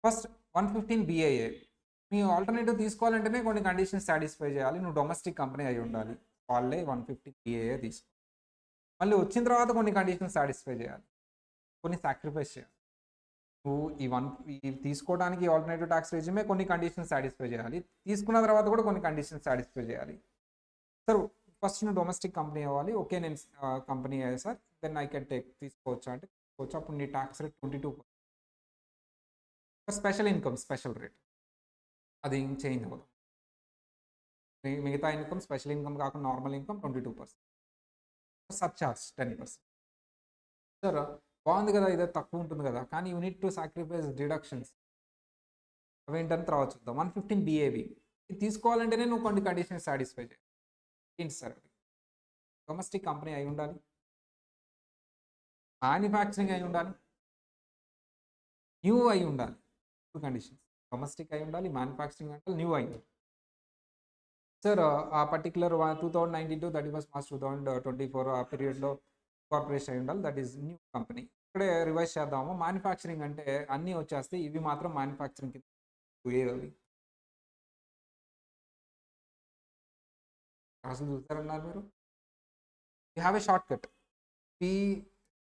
First 115 BIA. మీ ఆల్టర్నేటివ్ తీసుకోవాలంటేనే కొన్ని కండిషన్స్ సాటిస్ఫై చేయాలి. నువ్వు డొమెస్టిక్ కంపెనీ అయి ఉండాలి, వాళ్ళే 115 BIA తీసుకో. మళ్ళీ వచ్చిన తర్వాత కొన్ని కండిషన్స్ సాటిస్ఫై చేయాలి, కొన్ని సాక్రిఫైస్ చేయాలి. నువ్వు ఈ తీసుకోవడానికి ఆల్టర్నేటివ్ ట్యాక్స్ రెజిమే కొన్ని కండిషన్స్ సాటిస్ఫై చేయాలి, తీసుకున్న తర్వాత కూడా కొన్ని కండిషన్స్ సాటిస్ఫై చేయాలి. సార్ ఫస్ట్ నువ్వు డొమెస్టిక్ కంపెనీ అవ్వాలి. ఓకే, నేను కంపెనీ అయ్యా సార్, దెన్ ఐ కెన్ తీసుకోవచ్చా అంటే తీసుకోవచ్చు. అప్పుడు నీ tax rate 22%. Special income special rate అది చేంజ్ అవ్వదు. మిగతా ఇన్కమ్ స్పెషల్ ఇన్కమ్ కాకుండా నార్మల్ ఇన్కమ్ 22%. సబ్చార్జ్ 10%. సార్ బాగుంది కదా, ఇదే తక్కువ ఉంటుంది కదా, కానీ యూనిట్ టు సాక్రిఫైస్ డిడక్షన్స్ అవేంటని తర్వాత చూద్దాం. 115 BAB ఇది తీసుకోవాలంటేనే నువ్వు కొన్ని కండిషన్స్ సాటిస్ఫై చేయాలి. ఏంటి సార్? డొమెస్టిక్ కంపెనీ అయి ఉండాలి, మ్యానుఫ్యాక్చరింగ్ అయి ఉండాలి, న్యూ అయి ఉండాలి. టూ కండిషన్స్, డొమెస్టిక్ అయి ఉండాలి, మ్యానుఫ్యాక్చరింగ్ అంటే న్యూ అయి ఉండాలి. సార్ ఆ పర్టికులర్ 2019 to 31st March 2024 ఆ పీరియడ్లో కార్పొరేషన్ అయి ఉండాలి, దట్ ఈస్ న్యూ కంపెనీ. ఇక్కడే రివైజ్ చేద్దాము. మ్యానుఫ్యాక్చరింగ్ అంటే అన్నీ వచ్చేస్తాయి, ఇవి మాత్రం మ్యానుఫ్యాక్చరింగ్ కింద ఏవి అసలు చూస్తారన్నారు మీరు. You have a shortcut. పి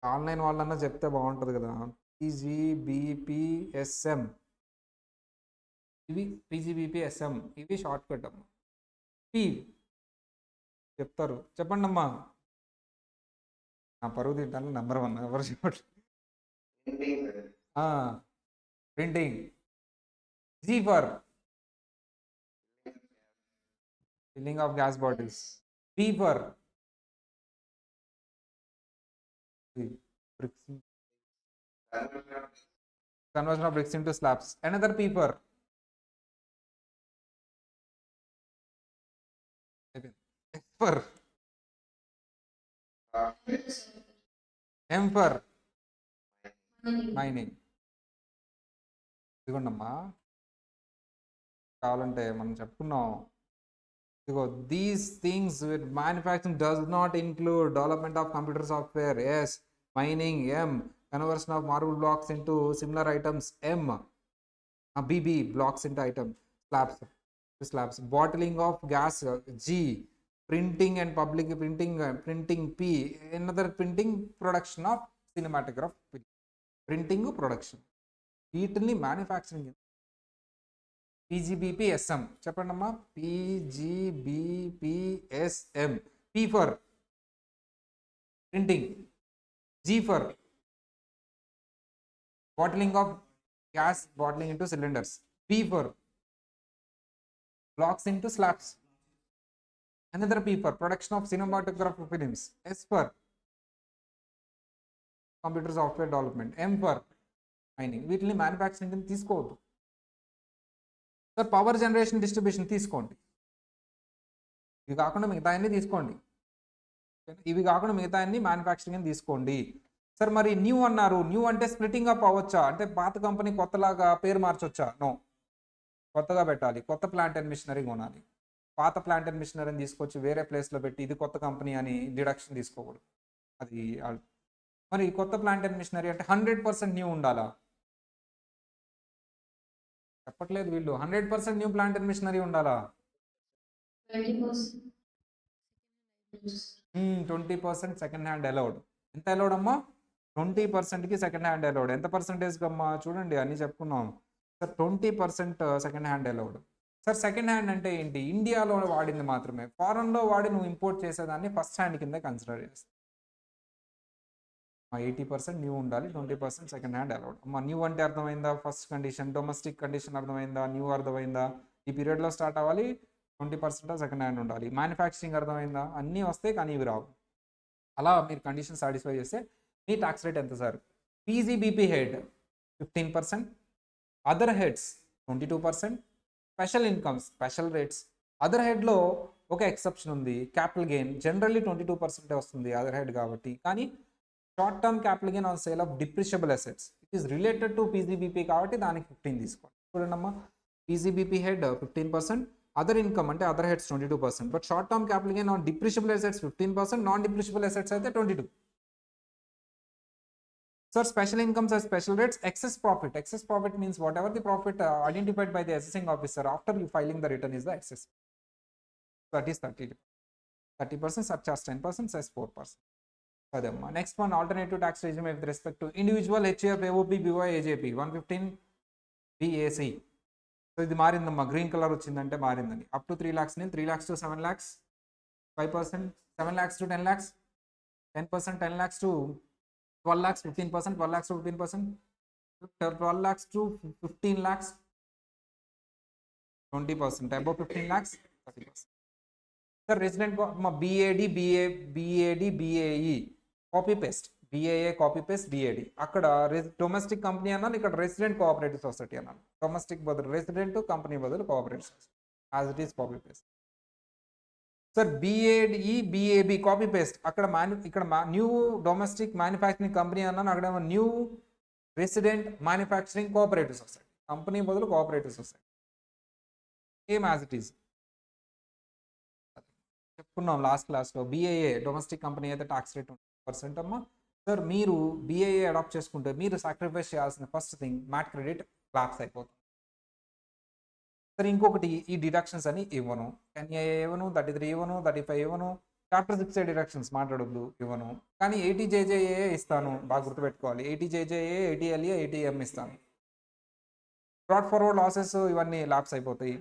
ఆన్లైన్ వాళ్ళన్నా చెప్తే బాగుంటుంది కదా. PGBPSM, ఇవి PGBPSM, ఇవి షార్ట్ కట్ అమ్మా. పి చెప్తారు, చెప్పండి అమ్మా. నా పరువు తింటాను, నెంబర్ 1 ఎవరు చెప్పండి. Printing. G for filling of gas bottles. P for conversion of bricks into slabs. Another P for S for M for mining. ఇదిగోండమ్మా, కావాలంటే మనం చెప్పుకున్నాం. ఇదిగో these things with manufacturing does not include development of computer software, S. Mining, M. Conversion of marble blocks into similar items, M. BB, blocks into item, slabs. Bottling of gas, G. Printing and public printing, P. Another printing, production of cinematograph, printing production. వీటిని manufacturing. PGBPSM చెప్పండి అమ్మా. PGBPSM. P for printing, G for bottling of gas, bottling into cylinders, P for blocks into slabs, another P for production of cinematograph films, S for computer software development, M for mining. వీటిని manufacturing కింద తీసుకోవద్దు sir. Power generation distribution తీసుకోండి, ఇవి కాకుండా మిగతా అన్ని తీసుకోండి. ఇవి కాకుండా మిగతా అన్ని మ్యానుఫ్యాక్చరింగ్ కింద తీసుకోండి. సార్ మరి న్యూ అన్నారు, న్యూ అంటే స్ప్లిట్టింగ్ అప్ అవ్వచ్చా? అంటే పాత కంపెనీ కొత్తలాగా పేరు మార్చొచ్చా? నో, కొత్తగా పెట్టాలి, కొత్త ప్లాంట్ అండ్ మిషనరీ కొనాలి. పాత ప్లాంట్ అండ్ మిషనరీని తీసుకొచ్చి వేరే ప్లేస్లో పెట్టి ఇది కొత్త కంపెనీ అని డిడక్షన్ తీసుకోకూడదు. అది మరి కొత్త ప్లాంట్ అండ్ మిషనరీ అంటే 100% న్యూ ఉండాలా? చెప్పట్లేదు వీళ్ళు. 100% న్యూ ప్లాంట్ అండ్ మిషనరీ ఉండాలా? 20% సెకండ్ హ్యాండ్ అలౌడ్. ఎంత అలౌడ్ అమ్మా? 20%కి సెకండ్ హ్యాండ్ అలౌడ్. ఎంత పర్సెంటేజ్కి అమ్మా? చూడండి అన్నీ చెప్పుకున్నాం sir. 20% second hand allowed. Sir second hand అంటే ఏంటి? ఇండియాలో వాడింది మాత్రమే, ఫారెన్లో వాడి నువ్వు ఇంపోర్ట్ చేసేదాన్ని ఫస్ట్ హ్యాండ్ కింద కన్సిడర్ చేస్తావు. 80% న్యూ ఉండాలి, 20% సెకండ్ హ్యాండ్ అలౌడ్. న్యూ అంటే అర్థమైందా? First condition. డొమెస్టిక్ కండిషన్ అర్థమైందా? న్యూ అర్థమైందా? ఈ పీరియడ్లో స్టార్ట్ అవ్వాలి, 20% సెకండ్ హ్యాండ్ ఉండాలి. మ్యానుఫ్యాక్చరింగ్ అర్థమైందా? అన్నీ వస్తాయి కానీ ఇవి రావు. అలా మీరు కండిషన్ సాటిస్ఫై చేస్తే మీ ట్యాక్స్ రేట్ ఎంత sir? PGBP head 15%, other heads 22%, special incomes special rates. Other హెడ్లో ఒక ఎక్సెప్షన్ ఉంది, క్యాపిటల్ గెయిన్ జనరల్లీ 22% వస్తుంది అదర్ హెడ్ కాబట్టి. కానీ short term capital gain on sale of depreciable assets it is related to PGBP కాబట్టి దానికి 15 తీసుకోండి. చూడండమ్మా, పీజీబీపీ హెడ్ 15%, అదర్ ఇన్కమ్ అంటే other heads 22%, but short term capital gain on depreciable assets 15%, non depreciable assets అయితే 22. Sir, special incomes are special rates. Excess profit means whatever the profit identified by the assessing officer after you filing the return is the excess. That is 30%, surcharge 10%, cess 4%. Next one, alternative tax regime with respect to individual HUF, AOP, BY, AJP 115 BAC. So ఇది మారిందమ్మా, green colour వచ్చిందంటే మారిందని. Up to 3 lakhs ని 3 lakhs to 7 lakhs 5%, 7 lakhs to 10 lakhs 10%, 10 lakhs to 12 lakhs 15%, 12 lakhs to 15%, 12 lakhs to 15 lakhs 20%, above 15 lakhs 30%. Sir, resident BAD, BAE copy paste, BAA copy paste, BAD. అక్కడ domestic company అన్నాను, ఇక్కడ resident cooperative society అన్నాను. Domestic బదులు resident, company బదులు cooperative society, as it is copy paste. Sir BADE, BAB copy paste. అక్కడ ఇక్కడ new domestic manufacturing company అన్నాను, అక్కడ new resident manufacturing cooperative society, company బదులు cooperative society, same as it is. చెప్పుకున్నాం last క్లాస్లో. BAA domestic company అయితే tax rate 20% అమ్మా. Sir మీరు BAA అడాప్ట్ చేసుకుంటే మీరు సాక్రిఫైస్ చేయాల్సిన first thing MAT credit lapse అయిపోతుంది. సరే, ఇంకొకటి ఈ డిడక్షన్స్ అని ఇవ్వను, 10A ఇవ్వను, 33 ఇవ్వను, 35 ఇవ్వను, చాప్టర్ 6 డిడక్షన్స్ మాట్లాడొద్దు ఇవ్వను. కానీ 80JJA ఇస్తాను, బాగా గుర్తుపెట్టుకోవాలి. 80JJA, 80LA, 80M ఇస్తాను. బ్రాడ్ ఫార్వర్డ్ లాసెస్ ఇవన్నీ ల్యాప్స్ అయిపోతాయి.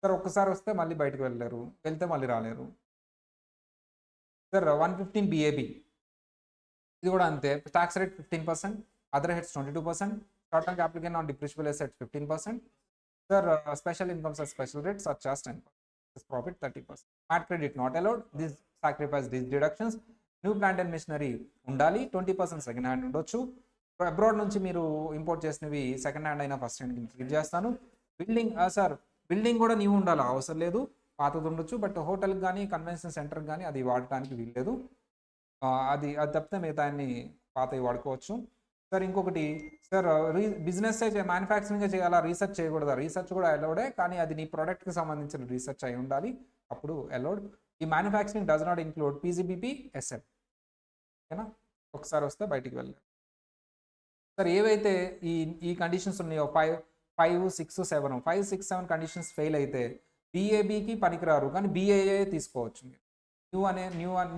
సార్ ఒక్కసారి వస్తే మళ్ళీ బయటకు వెళ్ళలేరు, వెళ్తే మళ్ళీ రాలేరు. సార్ 115 BAB ఇది కూడా అంతే, tax rate 15%, other heads 22%, short term capital gain on depreciable assets 15%. Sir, special incomes are special rates such as 10%, profit 30%. MAT credit not allowed. This sacrifice these deductions. New plant and machinery ఉండాలి, 20% second hand ఉండొచ్చు. Abroad నుంచి మీరు import చేసినవి second hand అయినా first hand treat చేస్తాను. Building sir, building కూడా new ఉండాలి, అవసరం లేదు, పాతది ఉండొచ్చు. బట్ హోటల్కి కానీ కన్వెన్షన్ సెంటర్కి కానీ అది వాడటానికి వీల్లేదు. అది తప్పితే మిగతా అన్ని పాతవి వాడుకోవచ్చు. సార్ ఇంకొకటి, సార్ బిజినెస్ మ్యానుఫ్యాక్చరింగ్ చేయాలా, రీసెర్చ్ చేయకూడదా? రీసెర్చ్ కూడా అలౌడే, కానీ అది నీ ప్రోడక్ట్కి సంబంధించిన రీసెర్చ్ అయి ఉండాలి, అప్పుడు అలౌడ్. ఈ manufacturing does not include PGBP, SF. ఓకేనా? ఒకసారి వస్తే బయటికి వెళ్ళారు. సార్ ఏవైతే ఈ కండిషన్స్ ఉన్నాయో 5, 6, 7 5, 6, 7 కండిషన్స్ ఫెయిల్ అయితే BABకి పనికిరారు, కానీ BAA తీసుకోవచ్చు.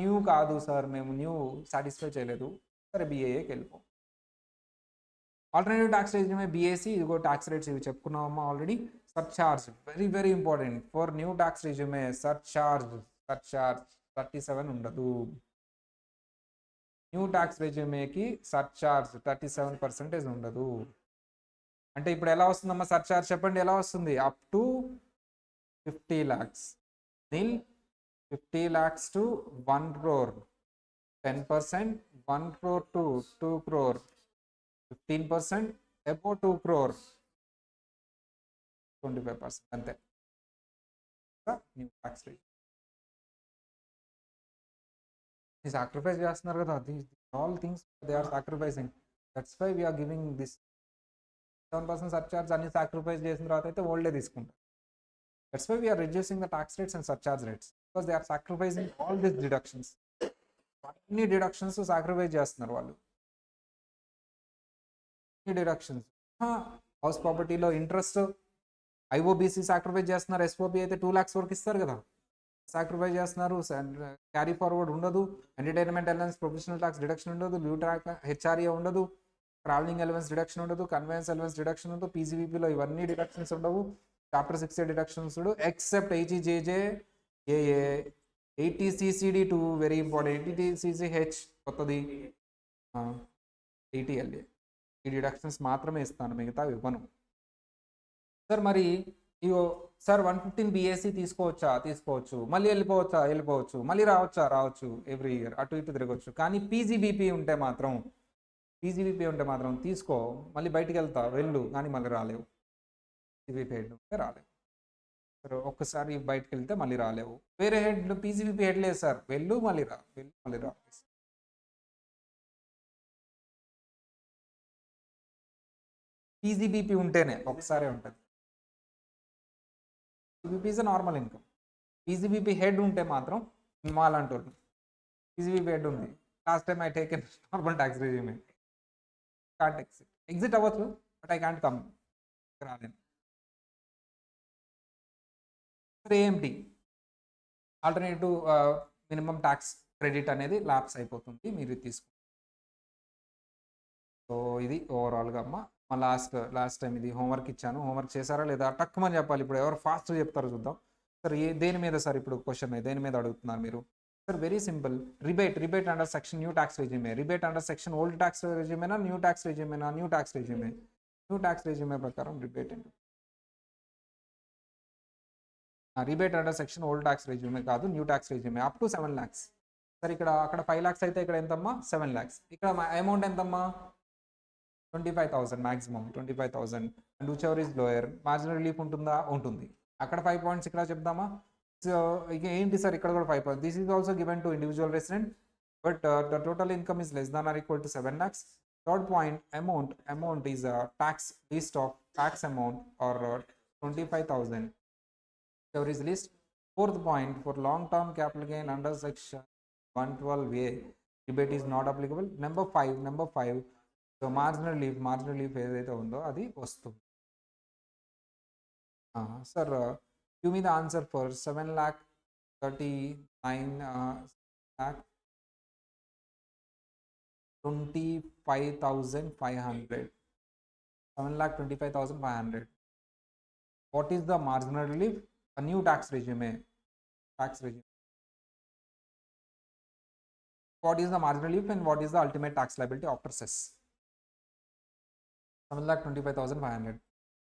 న్యూ కాదు సార్, మేము న్యూ సాటిస్ఫై చేయలేదు, సరే BAAకి వెళ్ళిపో. ఆల్టర్నేటివ్ ట్యాక్స్ రేట్ BAC, ఇదిగో ట్యాక్స్ రేట్స్ ఇవి చెప్పుకున్నామమ్మా already. Surcharge very very important for new tax regime. Surcharge 37 ఉండదు. న్యూ ట్యాక్స్ రిజ్యూమేకి సర్చార్జ్ 37% ఉండదు. అంటే ఇప్పుడు ఎలా వస్తుందమ్మా సర్చార్జ్, చెప్పండి ఎలా వస్తుంది? Up to 50 lakhs, 50 lakhs to 1 crore, 10%, 1 crore to 2 crore, 15%, above 2 crore, 25%, అంతే న్యూ ట్యాక్స్ రేట్. సాక్రిఫైస్ చేస్తున్నారు కదా, all things they are sacrificing. That's why we are giving this 7% surcharge. అన్ని సాక్రిఫైస్ చేసిన తర్వాత అయితే ఓల్డే తీసుకుంటారు. That's why we are reducing the tax rates and surcharge rates, because they are sacrificing all this deductions. అన్ని deductions sacrifice చేస్తున్నారు వాళ్ళు. Deductions house ప్రాపర్టీలో ఇంట్రెస్ట్ IOBC సాక్రిఫైస్ చేస్తున్నారు. SOP అయితే 2 lakhs వరకు ఇస్తారు కదా, సాక్రిఫైస్ చేస్తున్నారు. క్యారీ ఫార్వర్డ్ ఉండదు, entertainment allowance professional tax deduction ఉండదు, లీవ్ ట్రాక్ HRA ఉండదు, ట్రావెలింగ్ అలవెన్స్ డిడక్షన్ ఉండదు, కన్వెన్స్ అలవెన్స్ డిడక్షన్ ఉండదు, PGBPలో ఇవన్నీ డిడక్షన్స్ ఉండవు. Chapter 6 deductions except HEJJAA, 80CCD2 very important, 80CCH కొత్తది, డిటిఎల్ఏ ఈ డిడక్షన్స్ మాత్రమే ఇస్తాను, మిగతా ఇవ్వను. సార్ మరి ఇగో సార్ 115 BAC తీసుకోవచ్చు, మళ్ళీ వెళ్ళిపోవచ్చు, మళ్ళీ రావచ్చు, ఎవ్రీ ఇయర్ అటు ఇటు తిరగచ్చు. కానీ పీజీబీపీ ఉంటే మాత్రం తీసుకో, మళ్ళీ బయటికి వెళ్ళు, కానీ మళ్ళీ రాలేవు. పీజీబీపీ హెడ్ ఉంటే రాలేవు. సార్ ఒక్కసారి బయటకు వెళ్తే మళ్ళీ రాలేవు. వేరే హెడ్ పీజీబీపీ హెడ్ లేదు సార్, వెళ్ళు మళ్ళీ రా. పీజీబీపీ ఉంటేనే ఒకసారి ఉంటుంది. PGBP is normal income. PGBP head ఉంటే మాత్రం మాలాంటి వాళ్ళు, పీజీబీపీ హెడ్ ఉంది, last time I taken normal tax resume, can't exit అవ్వచ్చు, బట్ ఐ కాంట్ కమ్, రాలేను. AMT alternative minimum tax credit అనేది ల్యాప్స్ అయిపోతుంది, మీరు తీసుకుంటారు. సో ఇది ఓవరాల్గా అమ్మ. మా లాస్ట్ టైం ఇది హోంవర్క్ ఇచ్చాను, హోంవర్క్ చేశారా లేదా టక్కుమని చెప్పాలి. ఇప్పుడు ఎవరు ఫాస్ట్ చెప్తారో చూద్దాం. సార్ దేని మీద సార్ ఇప్పుడు క్వశ్చన్ దేని మీద అడుగుతున్నారు మీరు? Sir very simple, rebate under section new tax regime. Rebate under section old tax రెజ్యూమేనా, న్యూ ట్యాక్స్ రెజ్యూమేనా? న్యూ ట్యాక్స్ రెజ్యూమే ప్రకారం rebate rebate under section old tax regime కాదు, new tax regime up to 7 lakhs. Sir అక్కడ 5 lakhs అయితే ఇక్కడ ఎంతమ్మా? 7 lakhs. ఇక్కడ amount ఎంతమ్మా? 25,000 maximum, 25,000. And which ever is lower, marginal relief ఉంటుందా? ఉంటుంది. అక్కడ 5 points, ఇక్కడ చెప్దామా? సో ఇక ఏంటి సార్ ఇక్కడ కూడా 5 points. This is also given to individual resident, but the total income is less than or equal to 7 lakhs. Third point, amount is tax list of tax amount or 25,000. Whichever is least. Fourth point, for long term capital gain under section 112A, rebate is not applicable. Number 5, so marginal leaf ఏదైతే ఉందో అది వస్తుంది. Sir give me the answer for 7,39,25,500. 7,25,500. What is the marginal relief? A new tax regime. What is the marginal relief and what is the ultimate tax liability after cess? 7,25,500.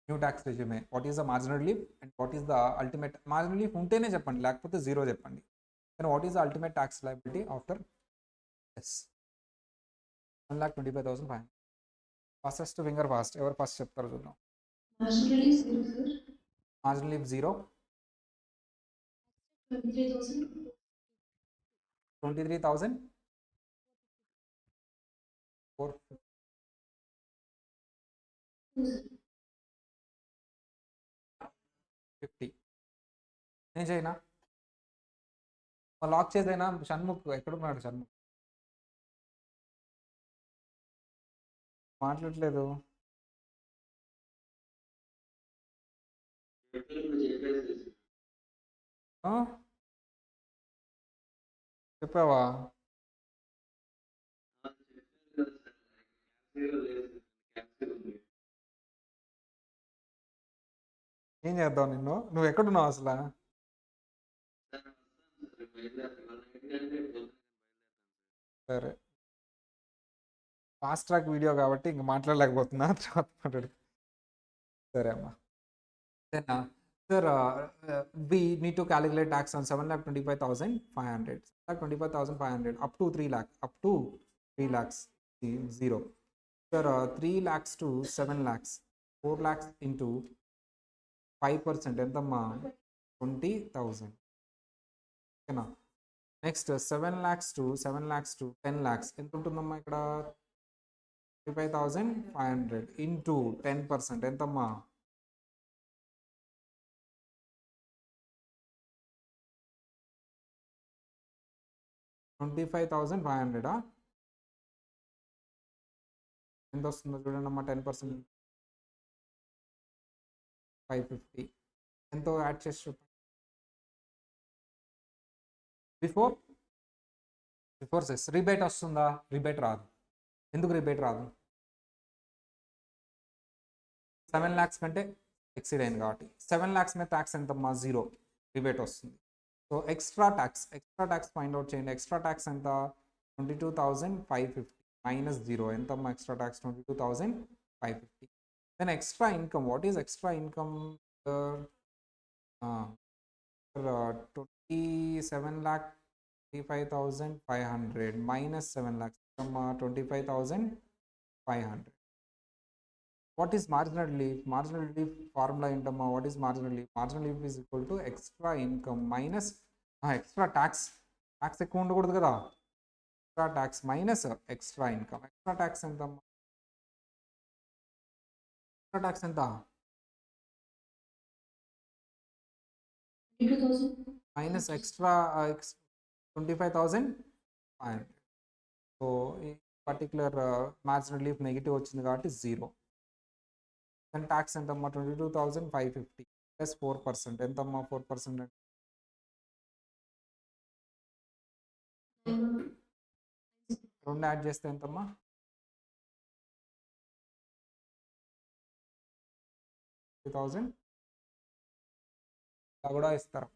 New tax regime. What is the marginal relief and what is the ultimate marginal relief? ఉంటేనే చెప్పండి, లేకపోతే zero చెప్పండి. Then what is the ultimate tax liability after cess? 7,25,500. Fastest finger fast. ఎవరు first చెప్తారో చూద్దాం. Marginal relief 0, sir. Marginal relief 0. 23,000. 23,000. 450. నేను చేయనా? Lock చేసేనా? Shanmukh ఎక్కడున్నాడు? షణ్ముఖ్ మాట్లాడలేదు. చెప్పావా? ఏం చేద్దాం నిన్ను? నువ్వు ఎక్కడున్నావు అసలు? సరే, ఫాస్ట్ ట్రాక్ వీడియో కాబట్టి ఇంక మాట్లాడలేకపోతున్నా, తర్వాత మాట్లాడు. సరే అమ్మా. Sir, we need to calculate tax on 7,25,500. 7,25,500 up to 3 lakh. Up to 3 lakhs. 0. Sir, 3 lakhs to 7 lakhs. 4 lakhs into 5%. ఎంతమ్మా? 20,000. ఓకేనా? Next 7 lakhs to 10 lakhs. ఎంత ఉంటుందమ్మా ఇక్కడ? 25,500 into 10%. ఎంతమ్మా? 25,500. ఎంత వస్తుందో చూడండి అమ్మా. 10% 550. ఎంతో యాడ్ చేసి చూడండి. బిఫోర్ సెస్ రిబేట్ వస్తుందా? రిబేట్ రాదు. ఎందుకు రిబేట్ రాదు? 7 lakhs కంటే ఎక్సీడ్ అయింది కాబట్టి. 7 lakhs మీద ట్యాక్స్ ఎంతమ్మా? 0. రిబేట్ వస్తుంది. So extra tax find out చేయండి. ఎక్స్ట్రా ట్యాక్స్ ఎంత? 22,550 minus 0 ఎంతమ్మా extra tax 22,550. Then extra income, what is extra income? 27,35,500 minus 7 lakhs, 25,500. What is marginal leave? Marginal leave formula ఏంటమ్మా? What is marginal leave? Marginal leave is equal to extra income minus extra tax. Tax ఎక్కువ ఉండకూడదు కదా, extra tax minus extra income. Extra tax ఎంతమ్మా? Extra tax ఎంత? 22,000. Minus extra 25,500. So ఈ particular marginal leaf negative వచ్చింది కాబట్టి 0. Then tax ఎంతమ్మా? 22,550 plus 4%. ఎంతమ్మా 4% అంటే? రెండు యాడ్ చేస్తే ఎంతమ్మా? 3,000 ఇలా కూడా ఇస్తారు.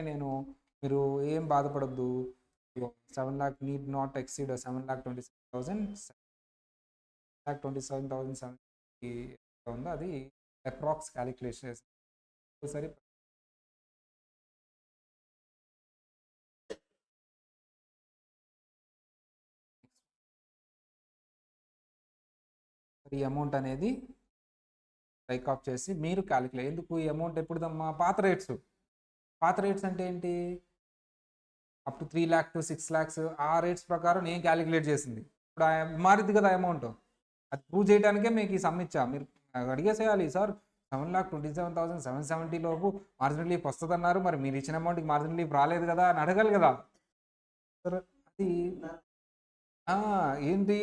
నేను మీరు ఏం బాధపడద్దు, 7 lakh need not exceed 7,27,000. 7,27,070 ఉందో అది అప్రాక్స్ క్యాలిక్యులేషన్ చేసి సరే. ఈ అమౌంట్ అనేది టేక్ ఆఫ్ చేసి మీరు క్యాలిక్యులేట్. ఎందుకు ఈ అమౌంట్ ఎప్పుడుదమ్మా? పాత రేట్స్. పాత రేట్స్ అంటే ఏంటి? Up to 3 lakh to 6 lakhs ఆ రేట్స్ ప్రకారం నేను క్యాలిక్యులేట్ చేసింది. ఇప్పుడు మారిద్ది కదా అమౌంట్, అది ప్రూవ్ చేయడానికే మీకు ఈ సమ్ ఇచ్చా. మీరు అడిగేసేయాలి, సార్ 7,27,770 లోపు మార్జినల్ లీఫ్ వస్తుంది అన్నారు, మరి మీరు ఇచ్చిన అమౌంట్కి మార్జినల్ లీఫ్ రాలేదు కదా అని అడగాలి కదా. సార్ అది ఏంటి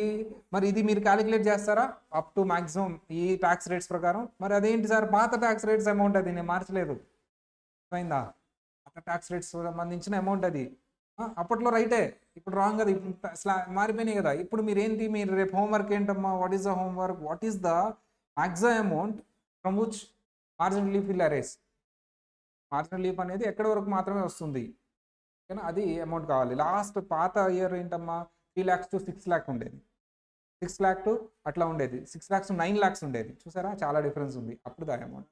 మరి, ఇది మీరు క్యాలిక్యులేట్ చేస్తారా అప్ టు మ్యాక్సిమం ఈ ట్యాక్స్ రేట్స్ ప్రకారం? మరి అదేంటి సార్, పాత ట్యాక్స్ రేట్స్ అమౌంట్ అది, నేను మార్చలేదు. అయిందా? పాత ట్యాక్స్ రేట్స్ సంబంధించిన అమౌంట్ అది. అప్పట్లో రైటే, ఇప్పుడు రాంగ్ కదా, ఇప్పుడు మారిపోయినాయి కదా. ఇప్పుడు మీరు ఏంటి, మీరు రేపు హోంవర్క్ ఏంటమ్మా? What is the homework? What is the maximum amount from which marginal leaf will arise? Marginal leaf అనేది ఎక్కడి వరకు మాత్రమే వస్తుంది, ఓకేనా? అది అమౌంట్ కావాలి. లాస్ట్ పాత ఇయర్ ఏంటమ్మా? 3 lakhs to 6 lakh ఉండేది, 6 lakh to అట్లా ఉండేది, 6 lakhs to 9 lakhs ఉండేది. చూసారా, చాలా డిఫరెన్స్ ఉంది. అప్పుడు దా అమౌంట్,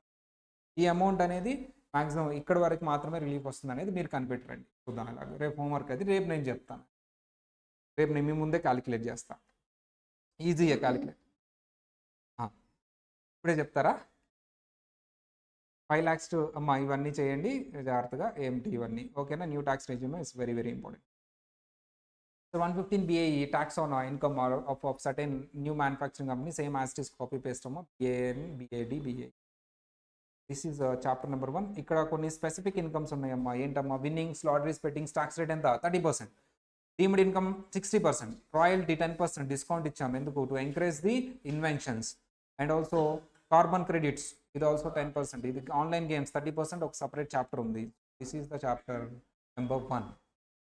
ఈ అమౌంట్ అనేది మ్యాక్సిమం ఇక్కడ వరకు మాత్రమే రిలీఫ్ వస్తుంది అనేది మీరు కనిపెట్టండి. చూద్దాం అలాగే. రేపు హోంవర్క్ అది రేపు నేను చెప్తాను, రేపు నేను మీ ముందే క్యాలిక్యులేట్ చేస్తాను. ఈజీగా క్యాలిక్యులేట్. ఇప్పుడే చెప్తారా? 5 lakhs to అమ్మా ఇవన్నీ చేయండి జాగ్రత్తగా, ఏమిటి ఇవన్నీ, ఓకేనా? New tax resume is very very important. So 115 BAE tax on income of certain new manufacturing company, same as it is copy paste BAN, BAD, BA. This is chapter number 1. ఇక్కడ కొన్ని specific incomes ఉన్నాయమ్మా. ఏంటమ్మా? Winnings, lotteries, bettings tax rate ఎంత? 30%. Deemed income 60%. Royalty 10% discount ఇచ్చాము. ఎందుకు? To encourage the inventions. And also carbon credits, ఇది also 10%. ఇది online games 30%, ఒక సపరేట్ చాప్టర్ ఉంది. This is the chapter number 1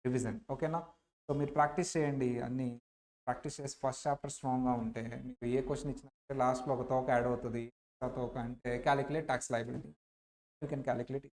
revision, ఓకేనా? సో మీరు ప్రాక్టీస్ చేయండి, అన్నీ ప్రాక్టీస్ చేసి ఫస్ట్ చాప్టర్ స్ట్రాంగ్గా ఉంటే మీకు ఏ క్వశ్చన్ ఇచ్చినా లాస్ట్లో ఒక తోక యాడ్ అవుతుంది. తోక అంటే calculate tax liability, you can calculate.